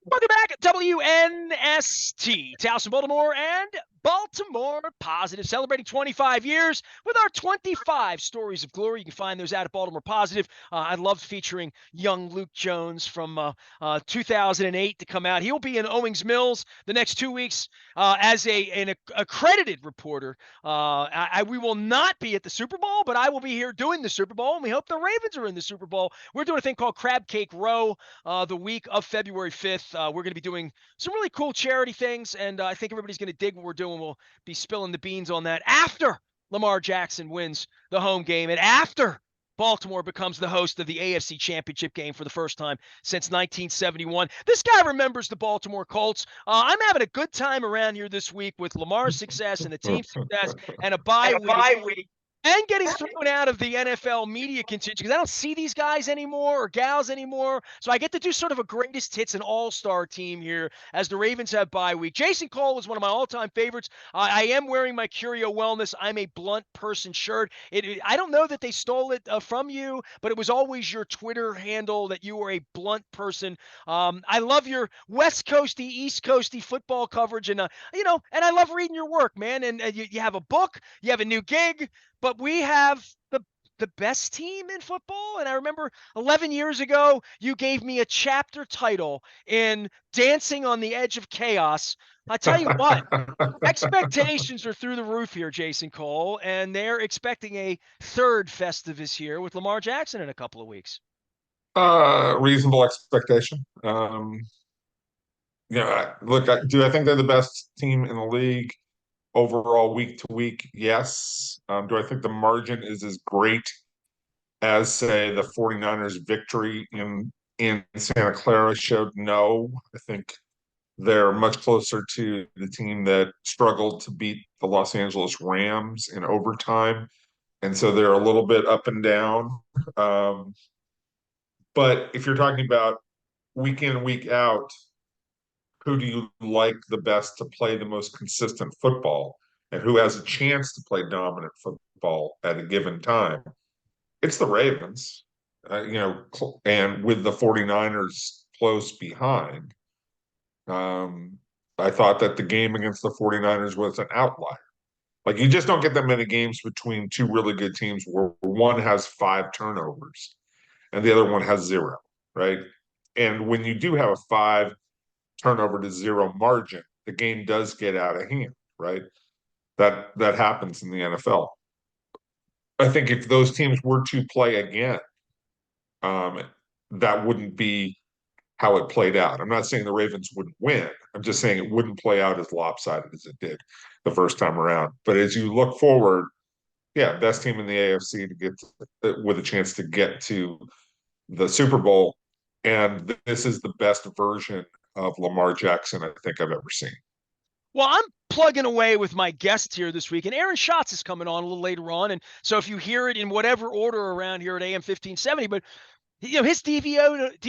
Welcome back, WNST, Towson, Baltimore, and Baltimore Positive, celebrating 25 years with our 25 stories of glory. You can find those out at Baltimore Positive. I loved featuring young Luke Jones from 2008 to come out. He'll be in Owings Mills the next 2 weeks as an accredited reporter. We will not be at the Super Bowl, but I will be here doing the Super Bowl, and we hope the Ravens are in the Super Bowl. We're doing a thing called Crab Cake Row the week of February 5th. We're going to be doing some really cool charity things, and I think everybody's going to dig what we're doing. We'll be spilling the beans on that after Lamar Jackson wins the home game and after Baltimore becomes the host of the AFC Championship game for the first time since 1971. This guy remembers the Baltimore Colts. I'm having a good time around here this week with Lamar's success and the team's success and a bye week and getting thrown out of the NFL media contingent because I don't see these guys anymore or gals anymore. So I get to do sort of a greatest hits and all-star team here as the Ravens have bye week. Jason Cole is one of my all-time favorites. I am wearing my Curio Wellness I'm a Blunt Person shirt. I don't know that they stole it from you, but it was always your Twitter handle that you were a blunt person. I love your West Coasty, East Coasty football coverage, and and I love reading your work, man. And you have a book, you have a new gig, but we have the best team in football. And I remember 11 years ago, you gave me a chapter title in Dancing on the Edge of Chaos. I tell you what, expectations are through the roof here, Jason Cole, and they're expecting a third Festivus here with Lamar Jackson in a couple of weeks. Reasonable expectation. Look, do I think they're the best team in the league overall week to week? Yes. Do I think the margin is as great as, say, the 49ers victory in Santa Clara showed? No. I think they're much closer to the team that struggled to beat the Los Angeles Rams in overtime. And so they're a little bit up and down. Um, but if you're talking about week in, week out, who do you like the best to play the most consistent football and who has a chance to play dominant football at a given time? It's the Ravens, and with the 49ers close behind. Um, I thought that the game against the 49ers was an outlier. Like, you just don't get that many games between two really good teams where one has five turnovers and the other one has zero, right? And when you do have a five turnover to zero margin, the game does get out of hand, right? That happens in the NFL. I think if those teams were to play again, um, that wouldn't be how it played out. I'm not saying the Ravens wouldn't win. I'm just saying it wouldn't play out as lopsided as it did the first time around. But as you look forward, yeah, best team in the AFC to get with a chance to get to the Super Bowl, and this is the best version of Lamar Jackson I think I've ever seen. Well, I'm plugging away with my guest here this week, and Aaron Schatz is coming on a little later on. And so if you hear it in whatever order around here at AM 1570, but his DVOA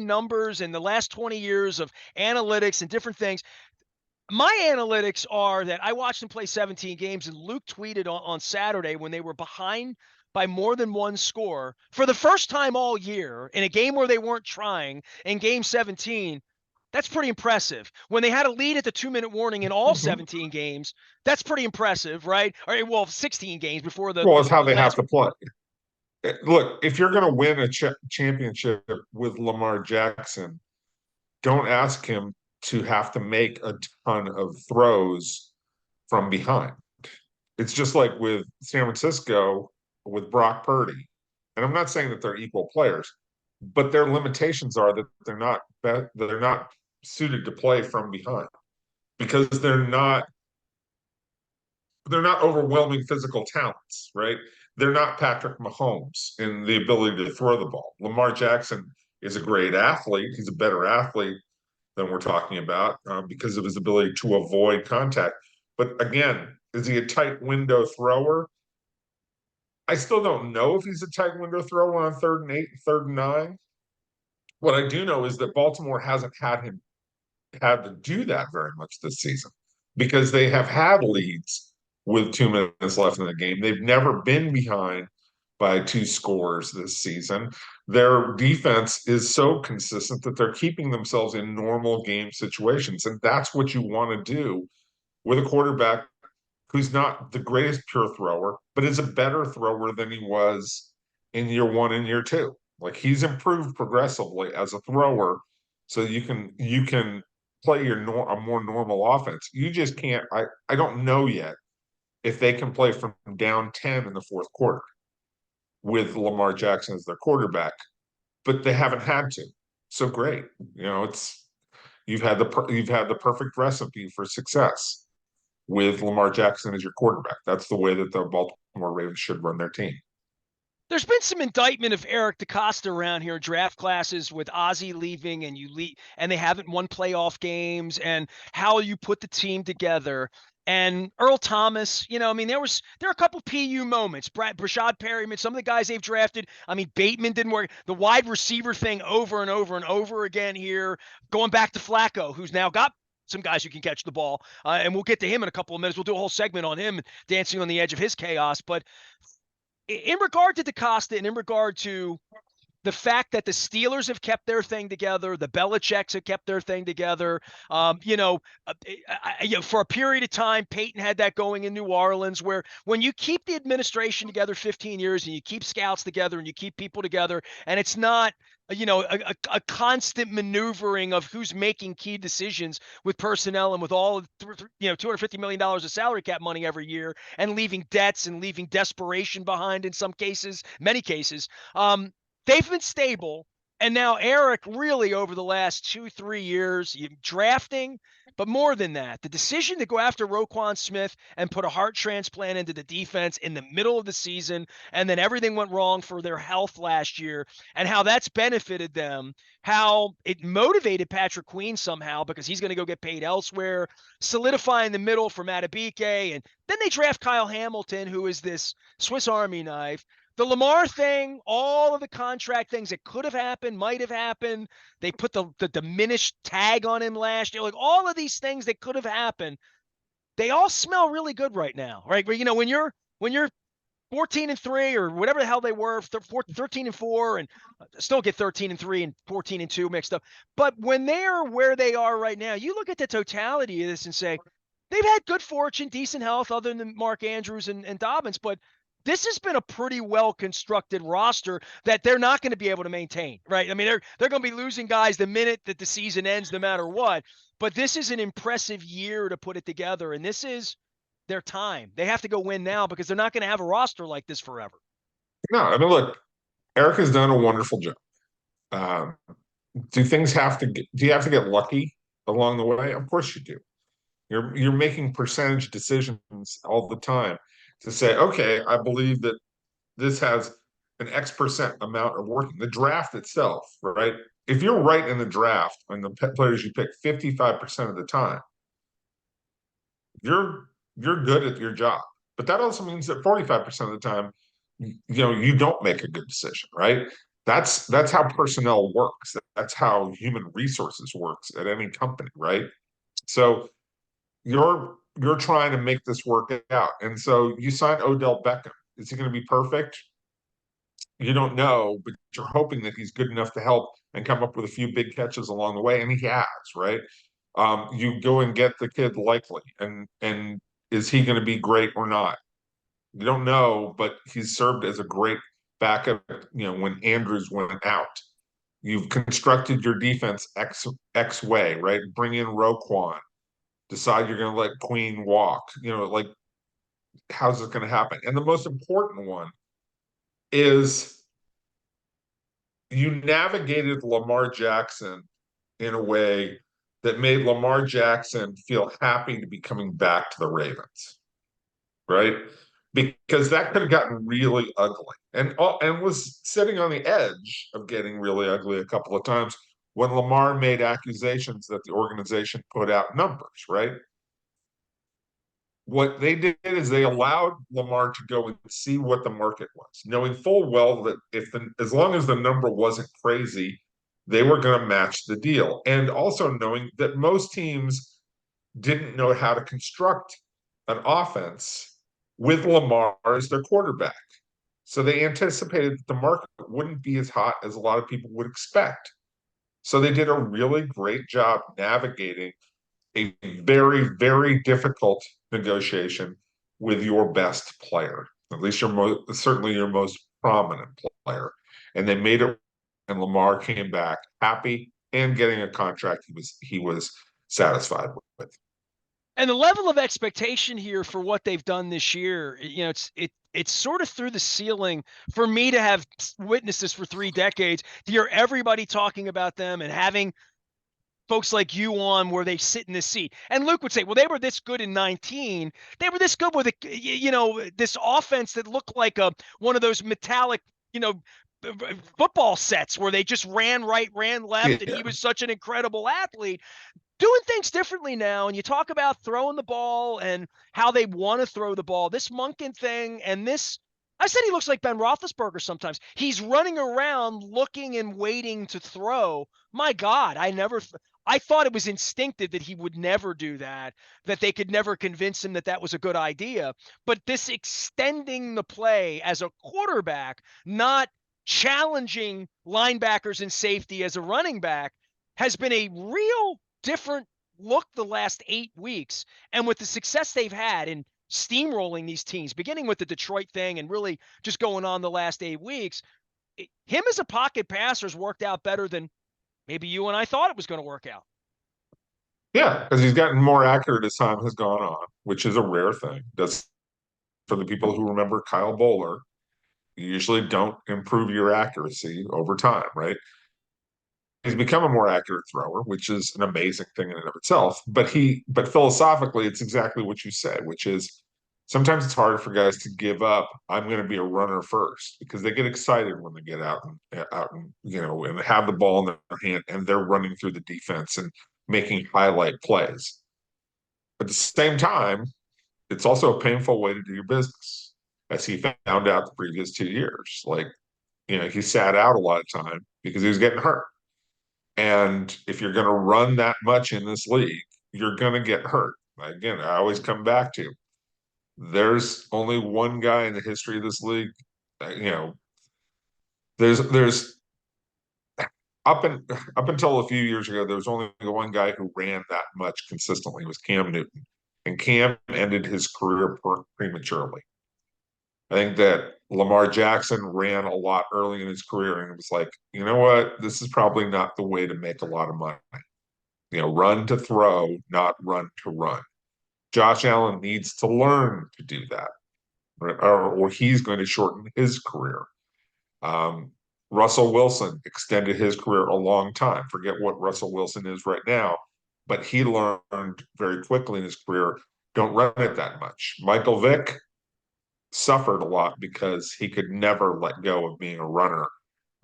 numbers and the last 20 years of analytics and different things. My analytics are that I watched him play 17 games, and Luke tweeted on Saturday when they were behind by more than one score for the first time all year in a game where they weren't trying in game 17. That's pretty impressive. When they had a lead at the 2-minute warning in all Mm-hmm. 17 games, that's pretty impressive, right? Or well, 16 games before the Well, it's before how the they have last. to play. Look, if you're going to win a championship with Lamar Jackson, don't ask him to have to make a ton of throws from behind. It's just like with San Francisco with Brock Purdy. And I'm not saying that they're equal players, but their limitations are that they're not suited to play from behind because they're not overwhelming physical talents, right? They're not Patrick Mahomes in the ability to throw the ball. Lamar Jackson is a great athlete. He's a better athlete than we're talking about because of his ability to avoid contact. But again, is he a tight window thrower? I still don't know if he's a tight window thrower on 3rd and 8, 3rd and 9. What I do know is that Baltimore hasn't had to do that very much this season because they have had leads with 2 minutes left in the game. They've never been behind by 2 scores this season. Their defense is so consistent that they're keeping themselves in normal game situations. And that's what you want to do with a quarterback who's not the greatest pure thrower, but is a better thrower than he was in year one and year two. Like he's improved progressively as a thrower, so you can play a more normal offense. You just can't. I don't know yet if they can play from down 10 in the fourth quarter with Lamar Jackson as their quarterback, but they haven't had to. So great, it's you've had the perfect recipe for success with Lamar Jackson as your quarterback. That's the way that the Baltimore Ravens should run their team. There's been some indictment of Eric DeCosta around here in draft classes with Ozzie leaving and they haven't won playoff games and how you put the team together. And Earl Thomas, I mean, there are a couple PU moments. Brashad Perryman, some of the guys they've drafted. I mean, Bateman didn't work. The wide receiver thing over and over and over again here. Going back to Flacco, who's now got some guys who can catch the ball. And we'll get to him in a couple of minutes. We'll do a whole segment on him dancing on the edge of his chaos. But in regard to DeCosta and in regard to the fact that the Steelers have kept their thing together, the Belichicks have kept their thing together. For a period of time, Peyton had that going in New Orleans, where when you keep the administration together 15 years and you keep scouts together and you keep people together, and it's not a constant maneuvering of who's making key decisions with personnel and with all $250 million of salary cap money every year and leaving debts and leaving desperation behind in some cases, many cases. They've been stable. And now Eric really over the last 2-3 years, drafting, but more than that, the decision to go after Roquan Smith and put a heart transplant into the defense in the middle of the season, and then everything went wrong for their health last year, and how that's benefited them, how it motivated Patrick Queen somehow because he's going to go get paid elsewhere, solidifying the middle for Matabike, and then they draft Kyle Hamilton, who is this Swiss Army knife. The Lamar thing, all of the contract things that could have happened, might have happened. They put the diminished tag on him last year. Like all of these things that could have happened, they all smell really good right now, right? When you're 14-3 or whatever the hell they were, 13-4, and still get 13-3 and 14-2 mixed up. But when they're where they are right now, you look at the totality of this and say they've had good fortune, decent health, other than Mark Andrews and Dobbins, but this has been a pretty well-constructed roster that they're not going to be able to maintain, right? I mean, they're going to be losing guys the minute that the season ends, no matter what. But this is an impressive year to put it together, and this is their time. They have to go win now because they're not going to have a roster like this forever. No, I mean, look, Eric has done a wonderful job. Um, do you have to get lucky along the way? Of course you do. You're making percentage decisions all the time to say, okay, I believe that this has an X percent amount of working. The draft itself, right? If you're right in the draft on the players you pick 55% of the time, you're good at your job. But that also means that 45% of the time, you don't make a good decision, right? That's how personnel works. That's how human resources works at any company, right? So you're trying to make this work out. And so you sign Odell Beckham. Is he going to be perfect? You don't know, but you're hoping that he's good enough to help and come up with a few big catches along the way, and he has, right? You go and get the kid Likely, and is he going to be great or not? You don't know, but he's served as a great backup. When Andrews went out, you've constructed your defense X way, right? Bring in Roquan, decide you're going to let Queen walk. Like how's it going to happen? And the most important one is you navigated Lamar Jackson in a way that made Lamar Jackson feel happy to be coming back to the Ravens, right? Because that could have gotten really ugly and was sitting on the edge of getting really ugly a couple of times when Lamar made accusations that the organization put out numbers, right? What they did is they allowed Lamar to go and see what the market was, knowing full well that as long as the number wasn't crazy, they were going to match the deal. And also knowing that most teams didn't know how to construct an offense with Lamar as their quarterback. So they anticipated that the market wouldn't be as hot as a lot of people would expect. So they did a really great job navigating a very, very difficult negotiation with your best player, at least certainly your most prominent player. And they made it, and Lamar came back happy and getting a contract he was satisfied with. And the level of expectation here for what they've done this year, it's sort of through the ceiling for me to have witnessed this for 3 decades, to hear everybody talking about them and having folks like you on where they sit in this seat. And Luke would say, well, they were this good in 19. They were this good with this offense that looked like one of those metallic, football sets where they just ran right, ran left, and he was such an incredible athlete. Doing things differently now, and you talk about throwing the ball and how they want to throw the ball. This Monken thing and this, I said he looks like Ben Roethlisberger sometimes. He's running around looking and waiting to throw. My God, I thought it was instinctive that he would never do that, that they could never convince him that that was a good idea. But this extending the play as a quarterback, not challenging linebackers and safety as a running back, has been a real different look the last 8 weeks. And with the success they've had in steamrolling these teams, beginning with the Detroit thing and really just going on the last 8 weeks, him as a pocket passer has worked out better than maybe you and I thought it was going to work out. Yeah, because he's gotten more accurate as time has gone on, which is a rare thing. That's for the people who remember Kyle Bowler. You usually don't improve your accuracy over time, right? He's become a more accurate thrower, which is an amazing thing in and of itself. But philosophically, it's exactly what you said, which is sometimes it's hard for guys to give up. I'm going to be a runner first because they get excited when they get out and and have the ball in their hand and they're running through the defense and making highlight plays. At the same time, it's also a painful way to do your business, as he found out the previous 2 years. Like, he sat out a lot of time because he was getting hurt. And if you're going to run that much in this league, you're going to get hurt. Again, I always come back to there's only one guy in the history of this league. There's up until a few years ago, there was only one guy who ran that much consistently. It was Cam Newton, and Cam ended his career prematurely. I think that Lamar Jackson ran a lot early in his career, and it was like, you know what, this is probably not the way to make a lot of money. Run to throw, not run to run. Josh Allen needs to learn to do that, right? or he's going to shorten his career. Um, Russell Wilson extended his career a long time. Forget what Russell Wilson is right now, but he learned very quickly in his career, don't run it that much. Michael Vick suffered a lot because he could never let go of being a runner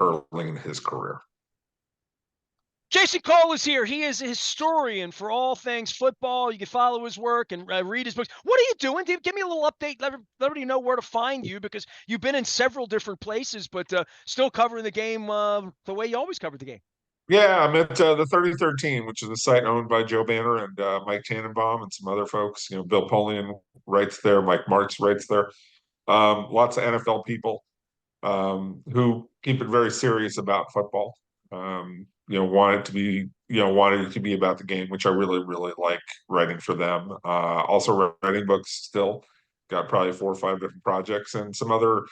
early in his career. Jason Cole is here. He is a historian for all things football. You can follow his work and read his books. What are you doing? Give me a little update. Let everybody know where to find you, because you've been in several different places, but still covering the game the way you always covered the game. Yeah, I'm at the 33rd Team, which is a site owned by Joe Banner and Mike Tannenbaum and some other folks. Bill Polian writes there, Mike Martz writes there. Lots of NFL people who keep it very serious about football. Wanted it to be about the game, which I really, really like writing for them. Also writing books still. Got probably 4 or 5 different projects and some other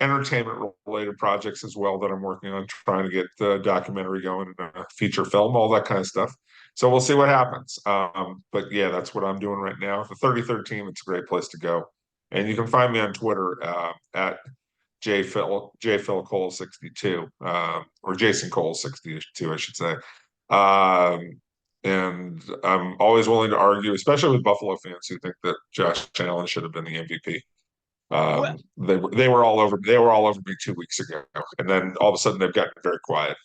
entertainment related projects as well that I'm working on, trying to get the documentary going and a feature film, all that kind of stuff. So we'll see what happens. But yeah, that's what I'm doing right now. The 33rd Team, it's a great place to go. And you can find me on Twitter at Phil Cole 62, or Jason Cole 62, I should say. And I'm always willing to argue, especially with Buffalo fans who think that Josh Allen should have been the MVP. Well, They were all over me 2 weeks ago, and then all of a sudden they've gotten very quiet.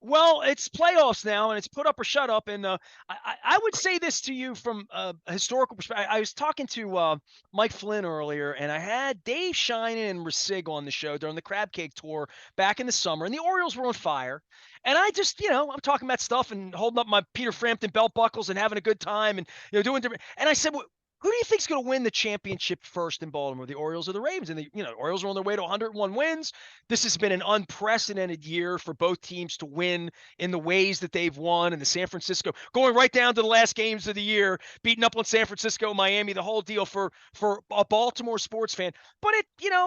Well, it's playoffs now, and it's put up or shut up. And I would say this to you from a historical perspective. I was talking to Mike Flynn earlier, and I had Dave Sheinin and Rasig on the show during the Crab Cake Tour back in the summer, and the Orioles were on fire. And I just, I'm talking about stuff and holding up my Peter Frampton belt buckles and having a good time and, doing different. And I said, who do you think's going to win the championship first in Baltimore, the Orioles or the Ravens? And the Orioles are on their way to 101 wins. This has been an unprecedented year for both teams to win in the ways that they've won. And the San Francisco going right down to the last games of the year, beating up on San Francisco, Miami, the whole deal for a Baltimore sports fan. But it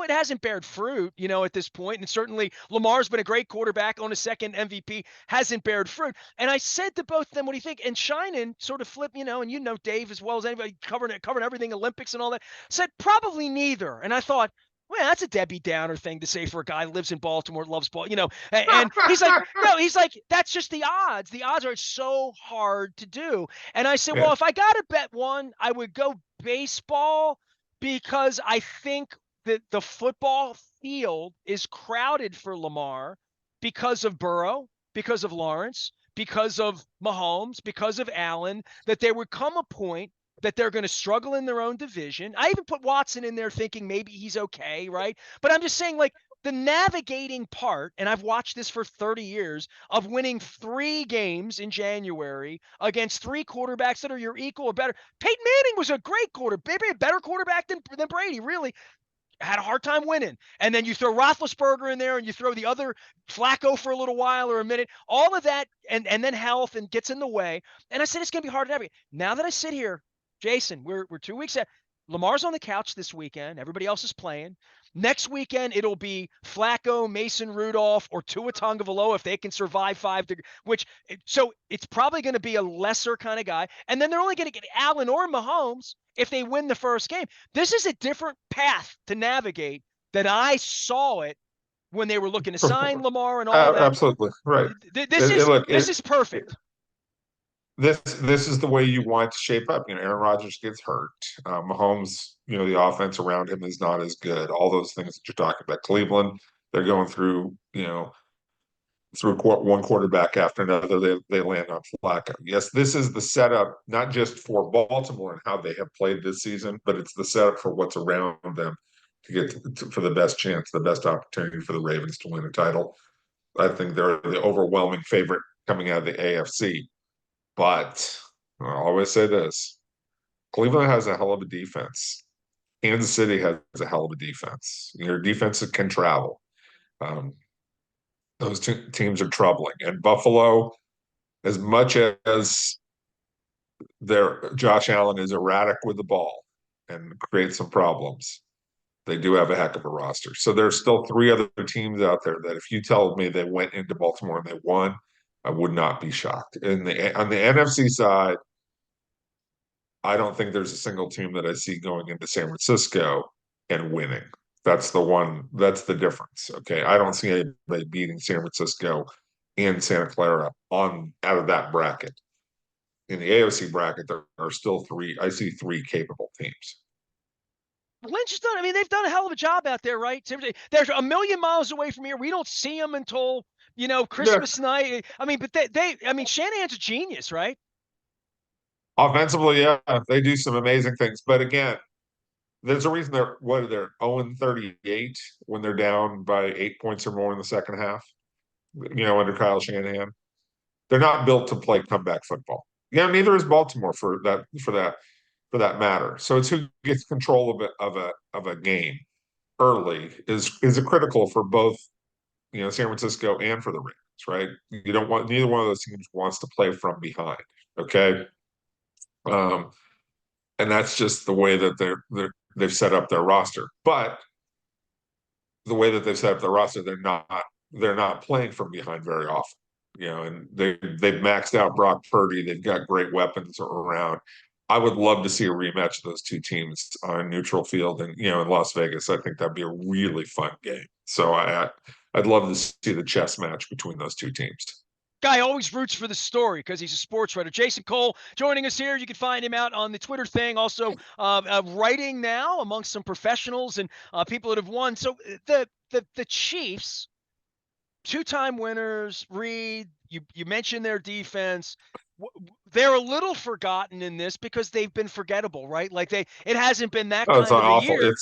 hasn't bared fruit, at this point. And certainly Lamar's been a great quarterback on his second MVP, hasn't bared fruit. And I said to both of them, what do you think? And Shinan sort of flipped, and Dave as well as anybody covering everything Olympics and all that, said probably neither. And I thought, well, that's a Debbie Downer thing to say for a guy who lives in Baltimore, loves ball, and he's like, no, he's like, that's just the odds. The odds are so hard to do. And I said, Yeah. well, if I got to bet one, I would go baseball because I think that the football field is crowded for Lamar because of Burrow, because of Lawrence, because of Mahomes, because of Allen, that there would come a point that they're going to struggle in their own division. I even put Watson in there thinking maybe he's okay, right? But I'm just saying, like, the navigating part, and I've watched this for 30 years, of winning 3 games in January against 3 quarterbacks that are your equal or better. Peyton Manning was a great quarterback, maybe a better quarterback than Brady, really. Had a hard time winning. And then you throw Roethlisberger in there and you throw the other Flacco for a little while or a minute, all of that, and then health and gets in the way. And I said, it's going to be hard to navigate. Now that I sit here, Jason, we're 2 weeks out. Lamar's on the couch this weekend. Everybody else is playing. Next weekend, it'll be Flacco, Mason Rudolph, or Tua Tagovailoa if they can survive 5 degrees, so it's probably going to be a lesser kind of guy. And then they're only going to get Allen or Mahomes if they win the first game. This is a different path to navigate than I saw it when they were looking to sign Lamar and all that. Absolutely right. This is perfect. This is the way you want to shape up. Aaron Rodgers gets hurt. Mahomes, the offense around him is not as good. All those things that you're talking about. Cleveland, they're going through, through one quarterback after another. They land on Flacco. Yes, this is the setup, not just for Baltimore and how they have played this season, but it's the setup for what's around them to get for the best chance, the best opportunity for the Ravens to win a title. I think they're the overwhelming favorite coming out of the AFC. But I'll always say this: Cleveland has a hell of a defense. Kansas City has a hell of a defense. Your defense can travel. Those two teams are troubling. And Buffalo, as much as their Josh Allen is erratic with the ball and creates some problems, they do have a heck of a roster. So there's still 3 other teams out there that if you tell me they went into Baltimore and they won, I would not be shocked. On the NFC side, I don't think there's a single team that I see going into San Francisco and winning. That's the difference. Okay. I don't see anybody beating San Francisco and Santa Clara out of that bracket. In the AOC bracket, there are still 3. I see 3 capable teams. Lynch has done. I mean, they've done a hell of a job out there, right? They're a million miles away from here. We don't see them until Christmas night. I mean, but Shanahan's a genius, right? Offensively, yeah, they do some amazing things. But again, there's a reason they're 0-38 when they're down by 8 points or more in the second half. Under Kyle Shanahan, they're not built to play comeback football. Neither is Baltimore for that matter. So it's who gets control of a game early is a critical for both San Francisco and for the Ravens, right? You don't want neither one of those teams wants to play from behind. Okay. And that's just the way that they've set up their roster. But the way that they've set up their roster, they're not playing from behind very often. And they've maxed out Brock Purdy. They've got great weapons around. I would love to see a rematch of those 2 teams on a neutral field and in Las Vegas. I think that'd be a really fun game. So I'd love to see the chess match between those 2 teams. Guy always roots for the story because he's a sports writer. Jason Cole joining us here. You can find him out on the Twitter thing. Also writing now amongst some professionals and people that have won. So the Chiefs, 2-time winners, Reed, you mentioned their defense. They're a little forgotten in this because they've been forgettable, right? Like it hasn't been that kind of a year.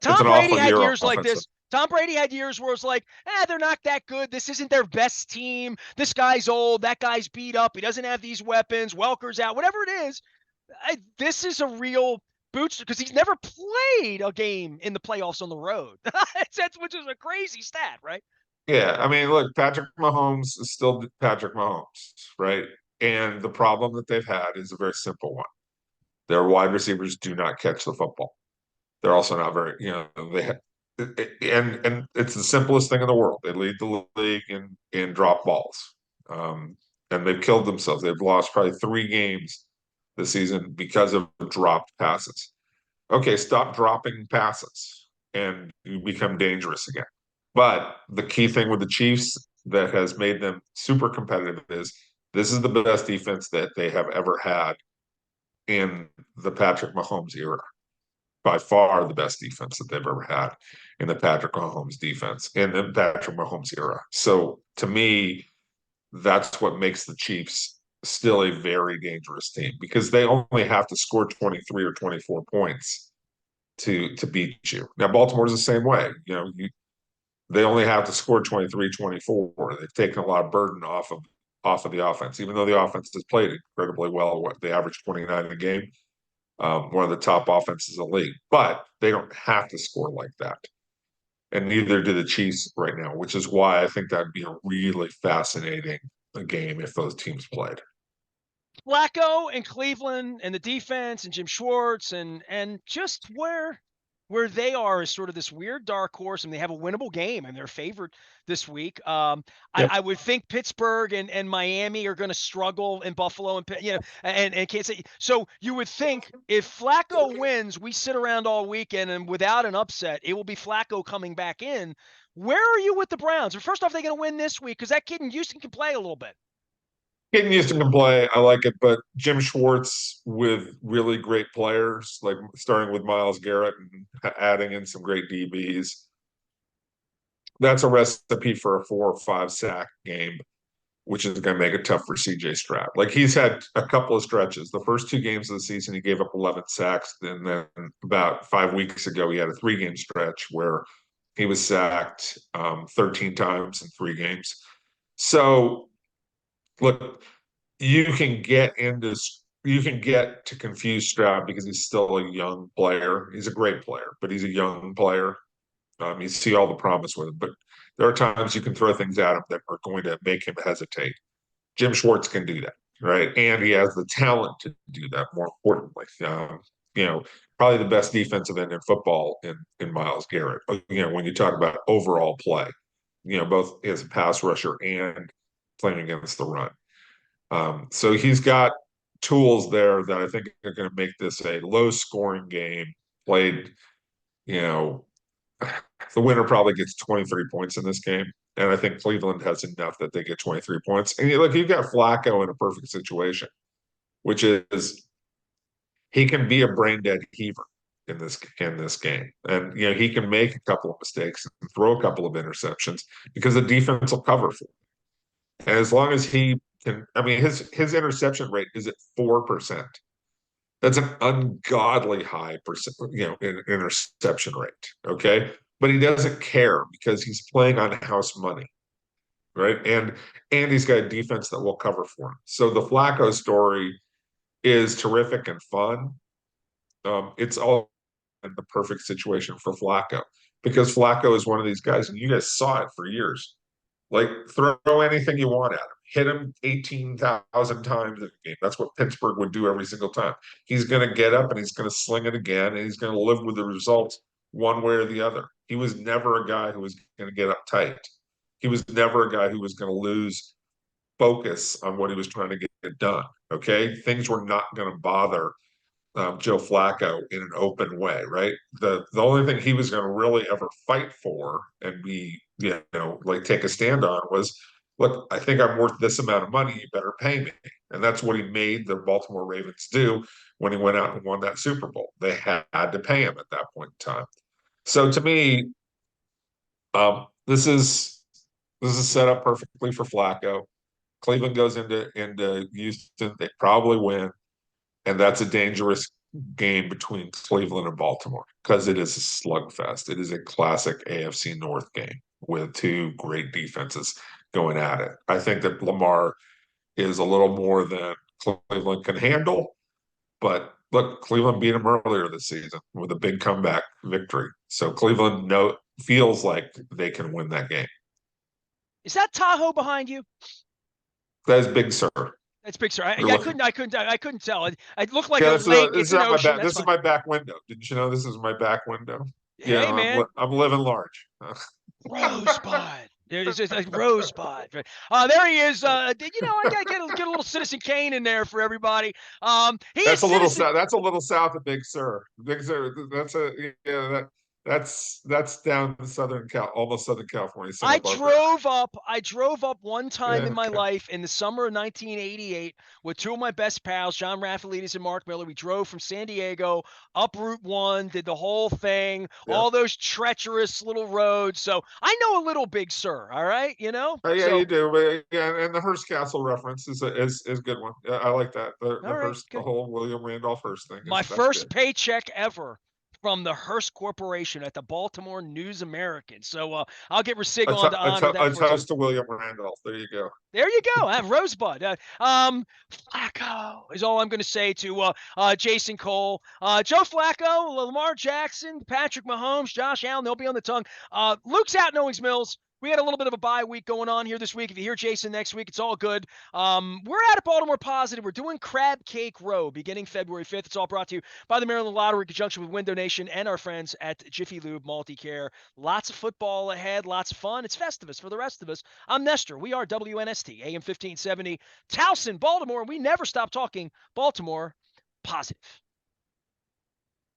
Tom Brady had years like this. Tom Brady had years where it's like, they're not that good. This isn't their best team. This guy's old. That guy's beat up. He doesn't have these weapons. Welker's out. Whatever it is, this is a real boots because he's never played a game in the playoffs on the road. That's which is a crazy stat, right? Yeah, I mean, look, Patrick Mahomes is still Patrick Mahomes, right? And the problem that they've had is a very simple one. Their wide receivers do not catch the football. They're also not very, they have, and it's the simplest thing in the world. They lead the league in drop balls, um, and they've killed themselves. They've lost probably 3 games this season because of dropped passes. Okay, stop dropping passes, and you become dangerous again. But the key thing with the Chiefs that has made them super competitive is this is the best defense that they have ever had in the Patrick Mahomes era. By far the best defense that they've ever had in the Patrick Mahomes defense in the Patrick Mahomes era. So to me, that's what makes the Chiefs still a very dangerous team because they only have to score 23 or 24 points to beat you. Now Baltimore's the same way. They only have to score 23, 24. They've taken a lot of burden off of the offense, even though the offense has played incredibly well. What they average 29 a game, one of the top offenses in the league, but they don't have to score like that. And neither do the Chiefs right now, which is why I think that'd be a really fascinating game if those teams played. Flacco and Cleveland and the defense and Jim Schwartz and just where they are is sort of this weird dark horse, and they have a winnable game and they're favored this week. Yep. I would think Pittsburgh and Miami are going to struggle in Buffalo and Kansas City. So you would think if Flacco wins, we sit around all weekend and without an upset, it will be Flacco coming back in. Where are you with the Browns? First off, they're going to win this week because that kid in Houston can play a little bit. Getting Houston can play, I like it, but Jim Schwartz with really great players, like starting with Myles Garrett and adding in some great DBs, that's a recipe for a 4 or 5 sack game, which is going to make it tough for CJ Stroud. Like he's had a couple of stretches. The first 2 games of the season, he gave up 11 sacks. Then about 5 weeks ago, he had a 3 game stretch where he was sacked 13 times in 3 games. So look, you can get to confuse Stroud because he's still a young player. He's a great player, but he's a young player. You see all the promise with him, but there are times you can throw things at him that are going to make him hesitate. Jim Schwartz can do that, right? And he has the talent to do that. More importantly, you know, probably the best defensive end in football in Myles Garrett. When you talk about overall play, both as a pass rusher and playing against the run. So he's got tools there that I think are going to make this a low-scoring game played. You know, the winner probably gets 23 points in this game. And I think Cleveland has enough that they get 23 points. And look, you've got Flacco in a perfect situation, which is he can be a brain dead heaver in this game. And he can make a couple of mistakes and throw a couple of interceptions because the defense will cover for him. And as long as he can, I mean, his interception rate is at 4%. That's an ungodly high percent, interception rate. Okay. But he doesn't care because he's playing on house money, right? And he's got a defense that will cover for him. So the Flacco story is terrific and fun. It's all in the perfect situation for Flacco because Flacco is one of these guys, and you guys saw it for years. Like throw anything you want at him. Hit him 18,000 times in a game. That's what Pittsburgh would do every single time. He's going to get up and he's going to sling it again, and he's going to live with the results one way or the other. He was never a guy who was going to get uptight. He was never a guy who was going to lose focus on what he was trying to get done. Okay. Things were not going to bother Joe Flacco in an open way, right? The only thing he was going to really ever fight for and be, like take a stand on was, look, I think I'm worth this amount of money. You better pay me. And that's what he made the Baltimore Ravens do when he went out and won that Super Bowl. They had to pay him at that point in time. So to me, this is set up perfectly for Flacco. Cleveland goes into Houston, they probably win, and that's a dangerous game between Cleveland and Baltimore because it is a slugfest. It is a classic AFC North game with 2 great defenses going at it. I think that Lamar is a little more than Cleveland can handle, but Look, Cleveland beat them earlier this season with a big comeback victory. So Cleveland feels like they can win that game. Is that Tahoe behind you? That is Big Sur. That's Big Sur. I, You're I looking. couldn't. I couldn't. I couldn't tell. It looked like Yeah, a this lake. this It's is an out my ocean. back. That's This is fine. my back window. Didn't you know this is my back window? Yeah, Hey, man. I'm living large. Rosebud. It's just like Rosebud. There he is. I gotta get a little Citizen Kane in there for everybody. He is Citizen. That's a little south of Big Sur. Big Sur. That's down in almost Southern California, I suburbs. drove up one time Yeah, in my okay. life in the summer of 1988 with two of my best pals, John Raffalidis and Mark Miller. We drove from San Diego up Route 1, did the whole thing, Yeah. all those treacherous little roads. So I know a little Big Sur, all right, Yeah, you So do. But, yeah, and the Hearst Castle reference is a good one. Yeah, I like that. The all right, Hearst, the good. whole William Randolph Hearst thing My that's good. first paycheck ever from the Hearst Corporation at the Baltimore News American. So I'll get Resigon to honor that A for us. toast to William Randolph. There you go. There you go. Rosebud. Flacco is all I'm going to say to Jason Cole. Joe Flacco, Lamar Jackson, Patrick Mahomes, Josh Allen, they'll be on the tongue. Luke's out in Owings Mills. We had a little bit of a bye week going on here this week. If you hear Jason next week, it's all good. We're at Baltimore Positive. We're doing Crab Cake Row beginning February 5th. It's all brought to you by the Maryland Lottery in conjunction with Window Nation and our friends at Jiffy Lube Multicare. Lots of football ahead, lots of fun. It's Festivus for the rest of us. I'm Nestor. We are WNST, AM 1570, Towson, Baltimore. We never stop talking Baltimore Positive.